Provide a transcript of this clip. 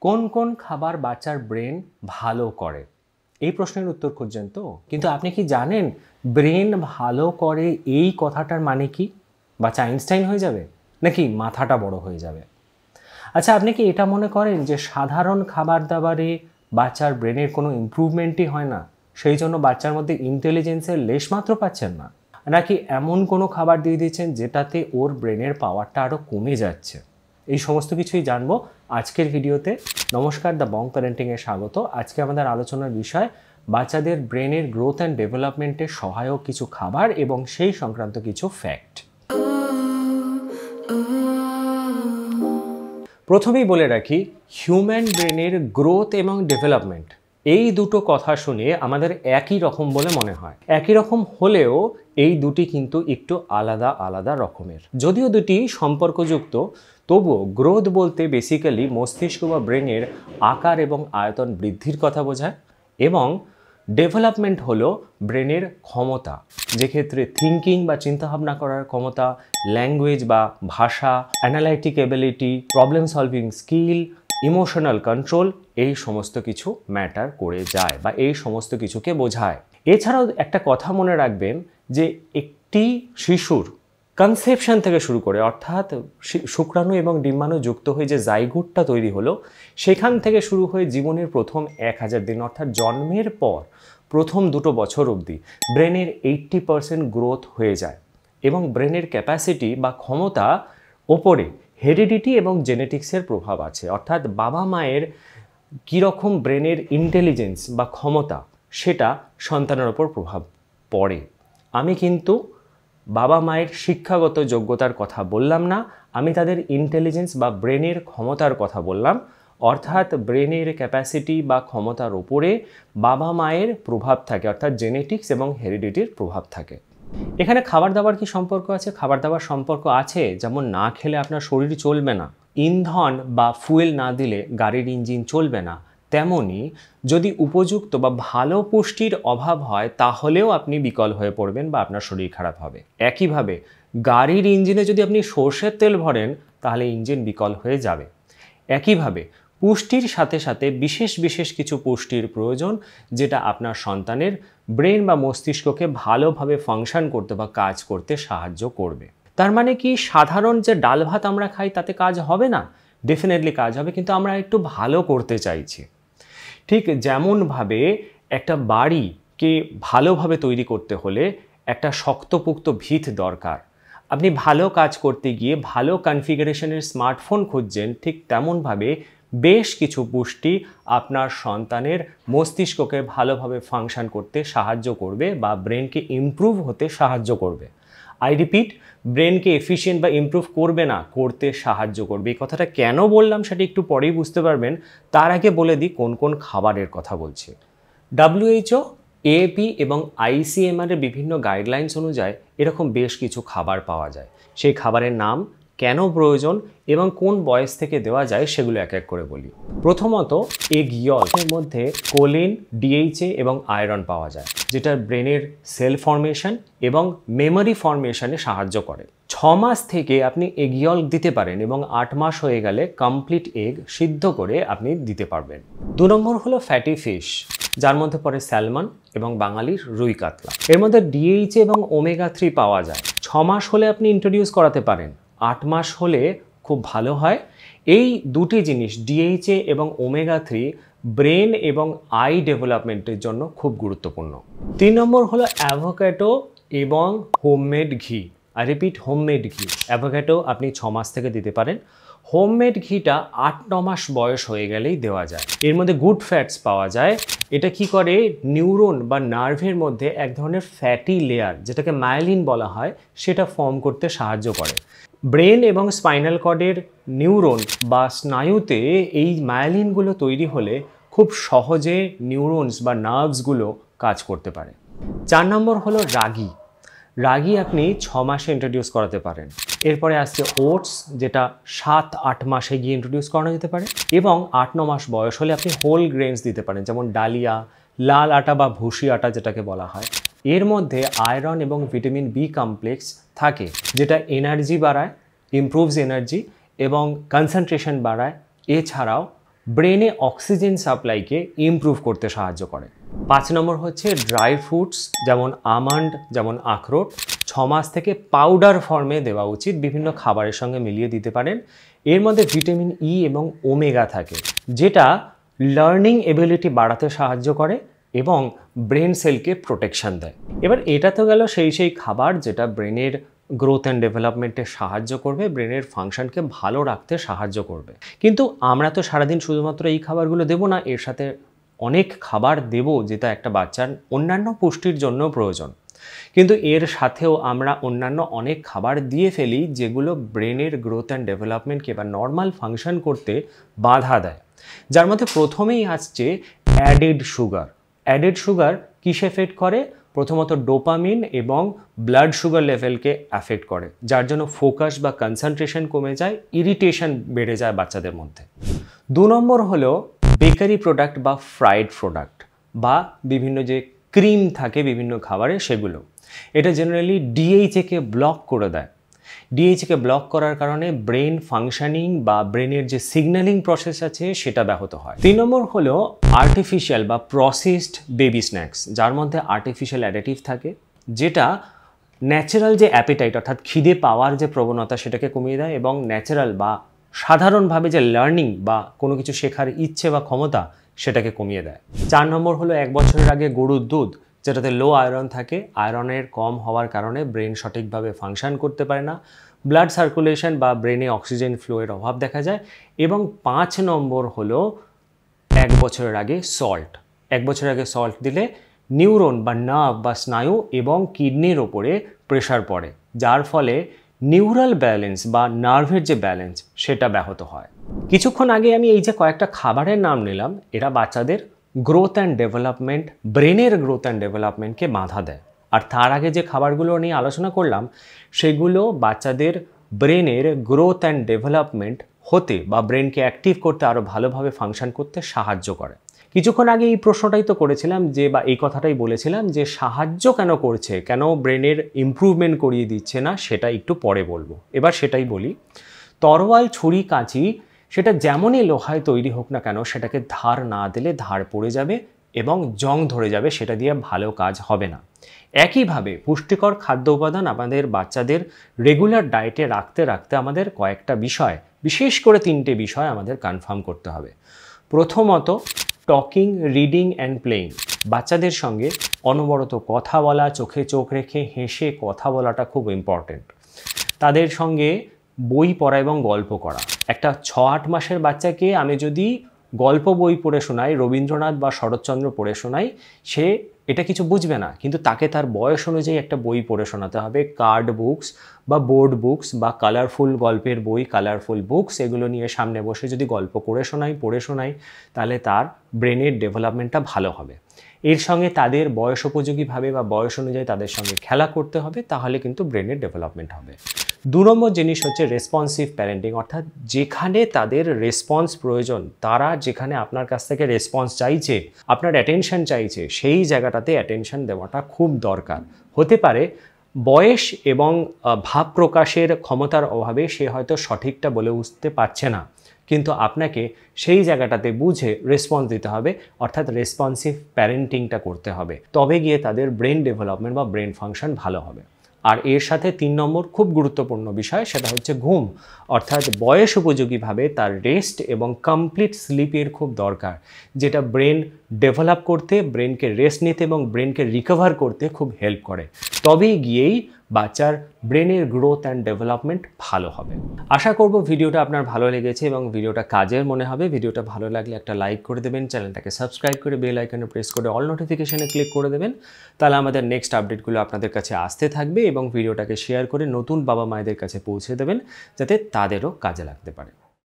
কোন কোন খাবার বাচ্চার ব্রেন ভালো করে? এই প্রশ্নের উত্তর খুঁজছেন তো? কিন্তু আপনি কি জানেন ব্রেন ভালো করে এই কথাটার মানে কি? বাচ্চা আইনস্টাইন হয়ে যাবে নাকি মাথাটা বড় হয়ে যাবে? আচ্ছা, আপনি কি এটা মনে করেন যে সাধারণ খাবার দাবারে বাচ্চার ব্রেনের কোনো ইমপ্রুভমেন্টই হয় না, সেই জন্য বাচ্চার মধ্যে ইন্টেলিজেন্সের লেশমাত্র পাচ্ছেন না? নাকি এমন কোনো খাবার দিয়ে দিচ্ছেন যেটাতে ওর ব্রেনের পাওয়ারটা আরও কমে যাচ্ছে? এই সমস্ত কিছুই জানবো আজকের ভিডিওতে। নমস্কার, দ্য বং প্যারেন্টিংয়ে স্বাগত। আজকে আমাদের আলোচনার বিষয় বাচ্চাদের ব্রেনের গ্রোথ অ্যান্ড ডেভেলপমেন্টে সহায়ক কিছু খাবার এবং সেই সংক্রান্ত কিছু ফ্যাক্ট। প্রথমেই বলে রাখি, হিউম্যান ব্রেনের গ্রোথ এবং ডেভেলপমেন্ট এই দুটো কথা শুনে আমাদের একই রকম বলে মনে হয়। একই রকম হলেও এই দুটি কিন্তু একটু আলাদা আলাদা রকমের। যদিও দুটি সম্পর্কযুক্ত, তবুও গ্রোথ বলতে বেসিক্যালি মস্তিষ্ক বা ব্রেনের আকার এবং আয়তন বৃদ্ধির কথা বোঝায়, এবং ডেভেলপমেন্ট হলো ব্রেনের ক্ষমতা, যেক্ষেত্রে থিঙ্কিং বা চিন্তাভাবনা করার ক্ষমতা, ল্যাঙ্গুয়েজ বা ভাষা, analytic ability, problem solving skill, emotional control, এই সমস্ত কিছু ম্যাটার করে যায় বা এই সমস্ত কিছুকে বোঝায়। এছাড়াও একটা কথা মনে রাখবেন যে একটি শিশুর কনসেপশন থেকে শুরু করে, অর্থাৎ শুক্রাণু এবং ডিম্বাণু যুক্ত হয়ে যে জাইগোটটা তৈরি হলো, সেখান থেকে শুরু হয়ে জীবনের প্রথম 1000 দিন অর্থাৎ জন্মের পর প্রথম 2 বছর অবধি ব্রেনের 80% গ্রোথ হয়ে যায়। এবং ব্রেনের ক্যাপাসিটি বা ক্ষমতা ওপরে হেরিডিটি এবং জেনেটিক্সের প্রভাব আছে, অর্থাৎ বাবা মায়ের কীরকম ব্রেনের ইন্টেলিজেন্স বা ক্ষমতা সেটা সন্তানের ওপর প্রভাব পড়ে। আমি কিন্তু বাবা মায়ের শিক্ষাগত যোগ্যতার কথা বললাম না, আমি তাদের ইন্টেলিজেন্স বা ব্রেনের ক্ষমতার কথা বললাম। অর্থাৎ ব্রেনের ক্যাপাসিটি বা ক্ষমতার ওপরে বাবা মায়ের প্রভাব থাকে, অর্থাৎ জেনেটিক্স এবং হেরিডিটির প্রভাব থাকে। এখানে খাবার দাবার কি সম্পর্ক আছে? খাবার দাবার সম্পর্ক আছে, যেমন না খেলে আপনার শরীর চলবে না, ইন্ধন বা ফুয়েল না দিলে গাড়ির ইঞ্জিন চলবে না, তেমনি যদি উপযুক্ত বা ভালো পুষ্টির অভাব হয় তাহলেও আপনি বিকল হয়ে পড়বেন বা আপনার শরীর খারাপ হবে। একইভাবে গাড়ির ইঞ্জিনে যদি আপনি সর্ষের তেল ভরেন তাহলে ইঞ্জিন বিকল হয়ে যাবে। একইভাবে পুষ্টির সাথে সাথে বিশেষ বিশেষ কিছু পুষ্টির প্রয়োজন, যেটা আপনার সন্তানের ব্রেন বা মস্তিষ্ককে ভালোভাবে ফাংশন করতে বা কাজ করতে সাহায্য করবে। তার মানে কি সাধারণ যে ডাল ভাত আমরা খাই তাতে কাজ হবে না? ডেফিনেটলি কাজ হবে, কিন্তু আমরা একটু ভালো করতে চাইছি। ঠিক যেমনভাবে একটা বাড়িকে ভালোভাবে তৈরি করতে হলে একটা শক্তপোক্ত ভিত দরকার। আপনি ভালো কাজ করতে গিয়ে ভালো কনফিগারেশনের স্মার্টফোন খুঁজছেন, ঠিক তেমনভাবে বেশ কিছু পুষ্টি আপনার সন্তানের মস্তিষ্ককে ভালোভাবে ফাংশন করতে সাহায্য করবে বা ব্রেনকে ইমপ্রুভ হতে সাহায্য করবে। আই রিপিট, ব্রেনকে এফিশিয়েন্ট বা ইমপ্রুভ করবে না, করতে সাহায্য করবে। এই কথাটা কেন বললাম সেটা একটু পরেই বুঝতে পারবেন। তার আগে বলে দিই কোন কোন খাবারের কথা বলছি। WHO, AAP এবং ICMR এর বিভিন্ন গাইডলাইন্স অনুযায়ী এরকম বেশ কিছু খাবার পাওয়া যায়। সেই খাবারের নাম, কেন প্রয়োজন এবং কোন বয়স থেকে দেওয়া যায় সেগুলো এক এক করে বলি। প্রথমত, এগ ইয়ল্কের মধ্যে কোলিন, DHA এবং আয়রন পাওয়া যায়, যেটা ব্রেনের সেল ফর্মেশন এবং মেমোরি ফর্মেশনে সাহায্য করে। 6 মাস থেকে আপনি এগ ইয়ল্ক দিতে পারেন এবং 8 মাস হয়ে গেলে কমপ্লিট এগ সিদ্ধ করে আপনি দিতে পারবেন। 2 নম্বর হলো ফ্যাটি ফিশ, যার মধ্যে পড়ে স্যালমন এবং বাঙালির রুই কাতলা। এর মধ্যে DHA এবং ওমেগা 3 পাওয়া যায়। 6 মাস হলে আপনি ইন্ট্রোডিউস করাতে পারেন, 8 মাস হলে খুব ভালো হয়। এই দুটি জিনিস DHA এবং ওমেগা 3 ব্রেন এবং আই ডেভেলপমেন্টের জন্য খুব গুরুত্বপূর্ণ। 3 নম্বর হলো অ্যাভোকাডো এবং হোমমেড ঘি। আই রিপিট, হোমমেড ঘি। অ্যাভোকাডো আপনি 6 মাস থেকে দিতে পারেন। হোমমেড ঘিটা 8-9 মাস বয়স হয়ে গেলেই দেওয়া যায়। এর মধ্যে গুড ফ্যাটস পাওয়া যায়। এটা কি করে, নিউরন বা নার্ভের মধ্যে এক ধরনের ফ্যাটি লেয়ার, যেটাকে মায়োলিন বলা হয়, সেটা ফর্ম করতে সাহায্য করে। ব্রেন এবং স্পাইনাল কর্ডের নিউরন বা স্নায়ুতে এই মায়োলিনগুলো তৈরি হলে খুব সহজে নিউরনস বা নার্ভসগুলো কাজ করতে পারে। 4 নম্বর হলো রাগি। রাগি আপনি 6 মাসে ইন্ট্রোডিউস করাতে পারেন। এরপরে আসছে ওটস, যেটা 7-8 মাসে গিয়ে ইন্ট্রোডিউস করানো যেতে পারে, এবং 8-9 মাস বয়স হলে আপনি হোল গ্রেনস দিতে পারেন, যেমন ডালিয়া, লাল আটা বা ভুসি আটা যেটাকে বলা হয়। এর মধ্যে আয়রন এবং ভিটামিন বি কমপ্লেক্স থাকে, যেটা এনার্জি বাড়ায়, ইমপ্রুভস এনার্জি এবং কনসেন্ট্রেশন বাড়ায়। এছাড়াও ব্রেনে অক্সিজেন সাপ্লাইকে ইমপ্রুভ করতে সাহায্য করে। 5 নম্বর হচ্ছে ড্রাই ফ্রুটস, যেমন আমন্ড, যেমন আখরোট 6 মাস থেকে পাউডার ফর্মে দেওয়া উচিত, বিভিন্ন খাবারের সঙ্গে মিলিয়ে দিতে পারেন। এর মধ্যে ভিটামিন ই এবং ওমেগা থাকে, যেটা লার্নিং এবিলিটি বাড়াতে সাহায্য করে এবং ব্রেন সেলকে প্রোটেকশন দেয়। এবার এটা তো গেল সেই খাবার যেটা ব্রেনের গ্রোথ অ্যান্ড ডেভেলপমেন্টে সাহায্য করবে, ব্রেনের ফাংশনকে ভালো রাখতে সাহায্য করবে। কিন্তু আমরা তো সারাদিন শুধুমাত্র এই খাবারগুলো দেবো না, এর সাথে অনেক খাবার দেব যেটা একটা বাচ্চার অন্যান্য পুষ্টির জন্য প্রয়োজন। কিন্তু এর সাথেও আমরা অন্যান্য অনেক খাবার দিয়ে ফেলি যেগুলো ব্রেনের গ্রোথ অ্যান্ড ডেভেলপমেন্টকে বা নর্মাল ফাংশন করতে বাধা দেয়। যার মধ্যে প্রথমেই আসছে অ্যাডেড সুগার। অ্যাডেড সুগার কিসে এফেক্ট করে? প্রথমত ডোপামিন এবং ব্লাড সুগার লেভেলকে অ্যাফেক্ট করে, যার জন্য ফোকাস বা কনসেন্ট্রেশন কমে যায়, ইরিটেশন বেড়ে যায় বাচ্চাদের মধ্যে। 2 নম্বর হলো বেকারি প্রোডাক্ট বা ফ্রাইড প্রোডাক্ট বা বিভিন্ন যে ক্রিম থাকে বিভিন্ন খাবারে সেগুলো। এটা জেনারেলি ডিএইচএকে ব্লক করে দেয়। ডিএইচএকে ব্লক করার কারণে ব্রেন ফাংশনিং বা ব্রেনের যে সিগন্যালিং প্রসেস আছে সেটা ব্যাহত হয়। 3 নম্বর হলো আর্টিফিশিয়াল বা প্রসেসড বেবি স্ন্যাক্স, যার মধ্যে আর্টিফিশিয়াল অ্যাডিটিভ থাকে, যেটা ন্যাচারাল যে অ্যাপিটাইট অর্থাৎ খিদে পাওয়ার যে প্রবণতা সেটাকে কমিয়ে দেয় এবং ন্যাচারাল বা সাধারণভাবে যে লার্নিং বা কোনো কিছু শেখার ইচ্ছে বা ক্ষমতা সেটাকে কমিয়ে দেয়। 4 নম্বর হলো 1 বছরের আগে গরুর দুধ, যেটাতে লো আয়রন থাকে। আয়রনের কম হওয়ার কারণে ব্রেন সঠিকভাবে ফাংশন করতে পারে না, ব্লাড সার্কুলেশন বা ব্রেনে অক্সিজেন ফ্লোয়ের অভাব দেখা যায়। এবং 5 নম্বর হলো 1 বছরের আগে সল্ট। 1 বছরের আগে সল্ট দিলে নিউরন বা নার্ভ বা স্নায়ু এবং কিডনির ওপরে প্রেশার পড়ে, যার ফলে নিউরাল ব্যালেন্স বা নার্ভের যে ব্যালেন্স সেটা ব্যাহত হয়। কিছুক্ষণ আগে আমি এই যে কয়েকটা খাবারের নাম নিলাম, এরা বাচ্চাদের গ্রোথ অ্যান্ড ডেভেলপমেন্ট, ব্রেনের গ্রোথ অ্যান্ড ডেভেলপমেন্টকে বাধা দেয়। আর তার আগে যে খাবারগুলো নিয়ে আলোচনা করলাম সেগুলো বাচ্চাদের ব্রেনের গ্রোথ অ্যান্ড ডেভেলপমেন্ট হতে বা ব্রেনকে অ্যাক্টিভ করতে, আরও ভালোভাবে ফাংশন করতে সাহায্য করে। কিছুক্ষণ আগে এই প্রশ্নটাই তো করেছিলাম যে, বা এই কথাটাই বলেছিলাম যে সাহায্য কেন করছে, কেন ব্রেনের ইমপ্রুভমেন্ট করিয়ে দিচ্ছে না, সেটা একটু পরে বলবো। এবার সেটাই বলি। তরোয়াল, ছুরি, কাঁচি সেটা যেমনই লোহায় তৈরি হোক না কেন, সেটাকে ধার না দিলে ধার পড়ে যাবে এবং জং ধরে যাবে, সেটা দিয়ে ভালো কাজ হবে না। একইভাবে পুষ্টিকর খাদ্য উপাদান আমাদের বাচ্চাদের রেগুলার ডায়েটে রাখতে রাখতে আমাদের কয়েকটা বিষয়, বিশেষ করে 3টে বিষয় আমাদের কনফার্ম করতে হবে। প্রথমত, টকিং, রিডিং অ্যান্ড প্লেইং। বাচ্চাদের সঙ্গে অনবরত কথা বলা, চোখে চোখ রেখে হেসে কথা বলাটা খুব ইম্পর্টেন্ট। তাদের সঙ্গে বই পড়া এবং গল্প করা। একটা 6-8 মাসের বাচ্চাকে আমি যদি গল্প বই পড়ে শোনাই, রবীন্দ্রনাথ বা শরৎচন্দ্র পড়ে শোনাই, সে এটা কিছু বুঝবে না, কিন্তু তাকে তার বয়স অনুযায়ী একটা বই পড়ে শোনাতে হবে। কার্ড বুকস বা বোর্ড বুকস বা কালারফুল গল্পের বই, কালারফুল বুকস, এগুলো নিয়ে সামনে বসে যদি গল্প পড়ে শোনাই, তাহলে তার ব্রেনের ডেভেলপমেন্টটা ভালো হবে। এর সঙ্গে তাদের বয়স উপযোগীভাবে বা বয়স অনুযায়ী তাদের সঙ্গে খেলা করতে হবে, তাহলে কিন্তু ব্রেনের ডেভেলপমেন্ট হবে। 2 নম্বর জিনিস হচ্ছে রেসপন্সিভ প্যারেন্টিং, অর্থাৎ যেখানে তাদের রেসপন্স প্রয়োজন, তারা যেখানে আপনার কাছ থেকে রেসপন্স চাইছে, আপনার অ্যাটেনশন চাইছে, সেই জায়গাটাতে অ্যাটেনশন দেওয়াটা খুব দরকার। হতে পারে বয়স এবং ভাব প্রকাশের ক্ষমতার অভাবে সে হয়তো সঠিকটা বলে উঠতে পারছে না, কিন্তু আপনাকে সেই জায়গাটাতে বুঝে রেসপন্স দিতে হবে, অর্থাৎ রেসপন্সিভ প্যারেন্টিংটা করতে হবে। তবে গিয়ে তাদের ব্রেন ডেভেলপমেন্ট বা ব্রেন ফাংশন ভালো হবে। আর এর সাথে 3 নম্বর খুব গুরুত্বপূর্ণ বিষয়, সেটা হচ্ছে ঘুম। অর্থাৎ বয়স উপযোগীভাবে তার রেস্ট এবং কমপ্লিট স্লিপের খুব দরকার, যেটা ব্রেন ডেভেলপ করতে, ব্রেনকে রেস্ট নিতে এবং ব্রেনকে রিকভার করতে খুব হেল্প করে। তবেই গিয়েই বাচ্চার ব্রেনের গ্রোথ অ্যান্ড ডেভেলপমেন্ট ভালো হবে। আশা করব ভিডিওটা আপনার ভালো লেগেছে এবং ভিডিওটা কাজের মনে হবে। ভিডিওটা ভালো লাগলে একটা লাইক করে দেবেন, চ্যানেলটাকে সাবস্ক্রাইব করে বেল আইকনে প্রেস করে অল নোটিফিকেশনে ক্লিক করে দেবেন, তাহলে আমাদের নেক্সট আপডেটগুলো আপনাদের কাছে আসতে থাকবে। এবং ভিডিওটাকে শেয়ার করে নতুন বাবা মায়েদের কাছে পৌঁছে দেবেন, যাতে তাদেরও কাজে লাগতে পারে।